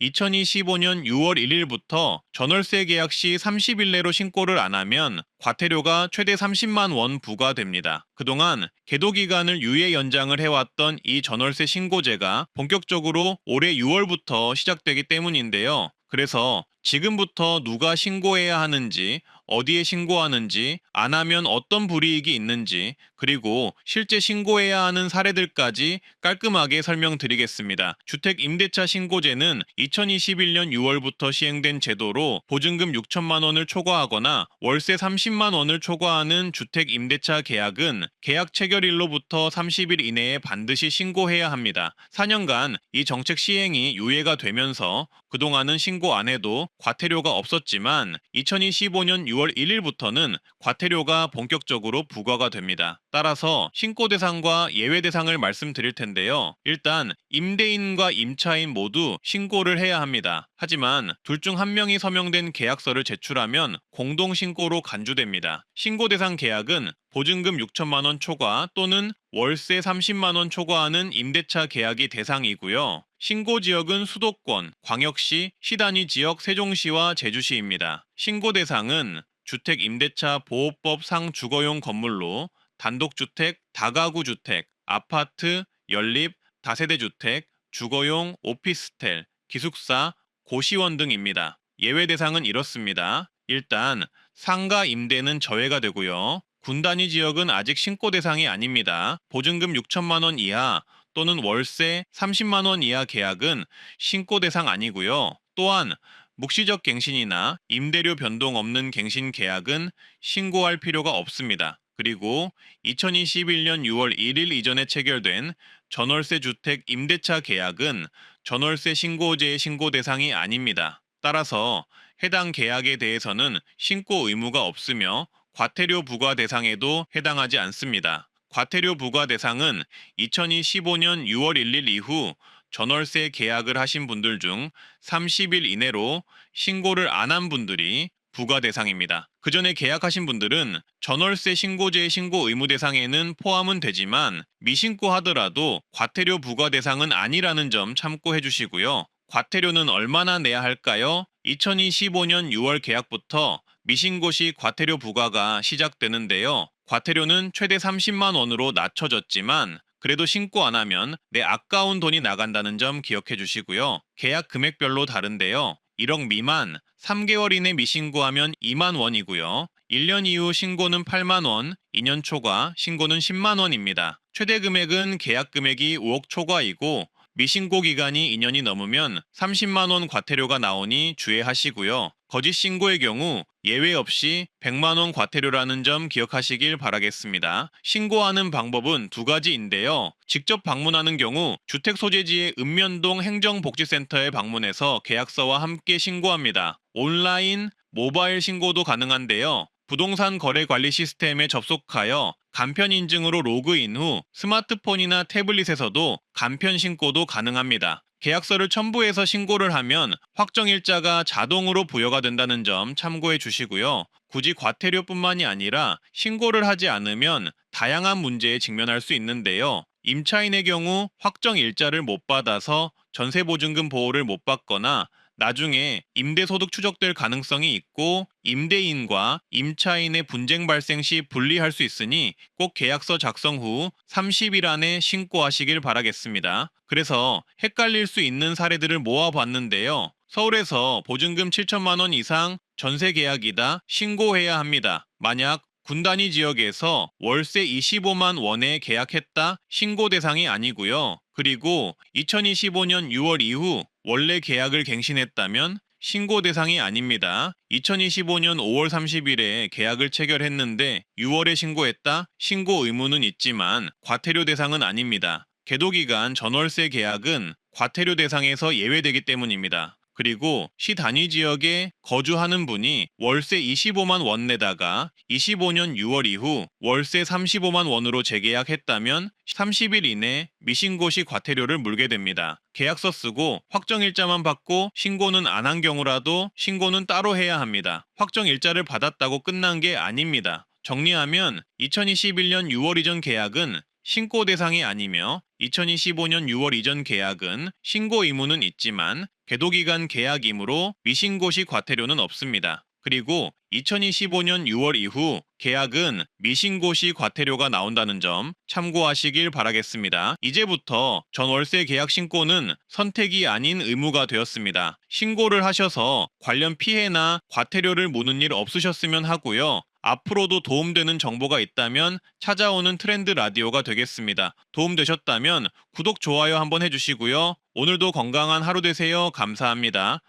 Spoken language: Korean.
2025년 6월 1일부터 전월세 계약 시 30일 내로 신고를 안 하면 과태료가 최대 30만 원 부과됩니다. 그동안 계도 기간을 유예 연장을 해왔던 이 전월세 신고제가 본격적으로 올해 6월부터 시작되기 때문인데요. 그래서 지금부터 누가 신고해야 하는지, 어디에 신고하는지, 안 하면 어떤 불이익이 있는지, 그리고 실제 신고해야 하는 사례들까지 깔끔하게 설명드리겠습니다. 주택임대차 신고제는 2021년 6월부터 시행된 제도로 보증금 6천만 원을 초과하거나 월세 30만 원을 초과하는 주택임대차 계약은 계약 체결일로부터 30일 이내에 반드시 신고해야 합니다. 4년간 이 정책 시행이 유예가 되면서 그동안은 신고 안 해도 과태료가 없었지만 2025년 6월 1일부터는 과태료가 본격적으로 부과가 됩니다. 따라서 신고 대상과 예외 대상을 말씀드릴 텐데요. 일단 임대인과 임차인 모두 신고를 해야 합니다. 하지만 둘 중 한 명이 서명된 계약서를 제출하면 공동 신고로 간주됩니다. 신고 대상 계약은 보증금 6천만 원 초과 또는 월세 30만 원 초과하는 임대차 계약이 대상이고요. 신고 지역은 수도권, 광역시, 시단위 지역 세종시와 제주시입니다. 신고 대상은 주택임대차 보호법 상 주거용 건물로 단독주택, 다가구 주택, 아파트, 연립, 다세대 주택, 주거용 오피스텔, 기숙사, 고시원 등입니다. 예외 대상은 이렇습니다. 일단 상가 임대는 저해가 되고요. 군 단위 지역은 아직 신고 대상이 아닙니다. 보증금 6천만 원 이하 또는 월세 30만 원 이하 계약은 신고 대상 아니고요. 또한 묵시적 갱신이나 임대료 변동 없는 갱신 계약은 신고할 필요가 없습니다. 그리고 2021년 6월 1일 이전에 체결된 전월세 주택 임대차 계약은 전월세 신고제의 신고 대상이 아닙니다. 따라서 해당 계약에 대해서는 신고 의무가 없으며 과태료 부과 대상에도 해당하지 않습니다. 과태료 부과 대상은 2025년 6월 1일 이후 전월세 계약을 하신 분들 중 30일 이내로 신고를 안 한 분들이 부과 대상입니다. 그 전에 계약하신 분들은 전월세 신고제 신고 의무 대상에는 포함은 되지만 미신고 하더라도 과태료 부과 대상은 아니라는 점 참고해 주시고요. 과태료는 얼마나 내야 할까요? 2025년 6월 계약부터 미신고 시 과태료 부과가 시작되는데요. 과태료는 최대 30만 원으로 낮춰졌지만 그래도 신고 안 하면 내 아까운 돈이 나간다는 점 기억해 주시고요. 계약 금액별로 다른데요. 1억 미만 3개월 이내 미신고하면 2만 원이고요. 1년 이후 신고는 8만 원, 2년 초과 신고는 10만 원입니다. 최대 금액은 계약 금액이 5억 초과이고 미신고 기간이 2년이 넘으면 30만 원 과태료가 나오니 주의하시고요. 거짓 신고의 경우 예외 없이 100만 원 과태료라는 점 기억하시길 바라겠습니다. 신고하는 방법은 두 가지인데요. 직접 방문하는 경우 주택소재지의 읍면동 행정복지센터에 방문해서 계약서와 함께 신고합니다. 온라인, 모바일 신고도 가능한데요. 부동산 거래 관리 시스템에 접속하여 간편 인증으로 로그인 후 스마트폰이나 태블릿에서도 간편 신고도 가능합니다. 계약서를 첨부해서 신고를 하면 확정일자가 자동으로 부여가 된다는 점 참고해 주시고요. 굳이 과태료뿐만이 아니라 신고를 하지 않으면 다양한 문제에 직면할 수 있는데요. 임차인의 경우 확정일자를 못 받아서 전세보증금 보호를 못 받거나 나중에 임대소득 추적될 가능성이 있고 임대인과 임차인의 분쟁 발생 시 불리할 수 있으니 꼭 계약서 작성 후 30일 안에 신고하시길 바라겠습니다. 그래서 헷갈릴 수 있는 사례들을 모아봤는데요. 서울에서 보증금 7천만 원 이상 전세 계약이다 신고해야 합니다. 만약 군 단위 지역에서 월세 25만 원에 계약했다 신고 대상이 아니고요. 그리고 2025년 6월 이후 원래 계약을 갱신했다면 신고 대상이 아닙니다. 2025년 5월 30일에 계약을 체결했는데 6월에 신고했다 신고 의무는 있지만 과태료 대상은 아닙니다. 계도기간 전월세 계약은 과태료 대상에서 예외되기 때문입니다. 그리고 시 단위 지역에 거주하는 분이 월세 25만 원 내다가 25년 6월 이후 월세 35만 원으로 재계약했다면 30일 이내 미신고 시 과태료를 물게 됩니다. 계약서 쓰고 확정일자만 받고 신고는 안 한 경우라도 신고는 따로 해야 합니다. 확정일자를 받았다고 끝난 게 아닙니다. 정리하면 2021년 6월 이전 계약은 신고 대상이 아니며 2025년 6월 이전 계약은 신고 의무는 있지만 계도기간 계약이므로 미신고 시 과태료는 없습니다. 그리고 2025년 6월 이후 계약은 미신고 시 과태료가 나온다는 점 참고하시길 바라겠습니다. 이제부터 전월세 계약 신고는 선택이 아닌 의무가 되었습니다. 신고를 하셔서 관련 피해나 과태료를 무는 일 없으셨으면 하고요. 앞으로도 도움되는 정보가 있다면 찾아오는 트렌드 라디오가 되겠습니다. 도움되셨다면 구독, 좋아요 한번 해주시고요. 오늘도 건강한 하루 되세요. 감사합니다.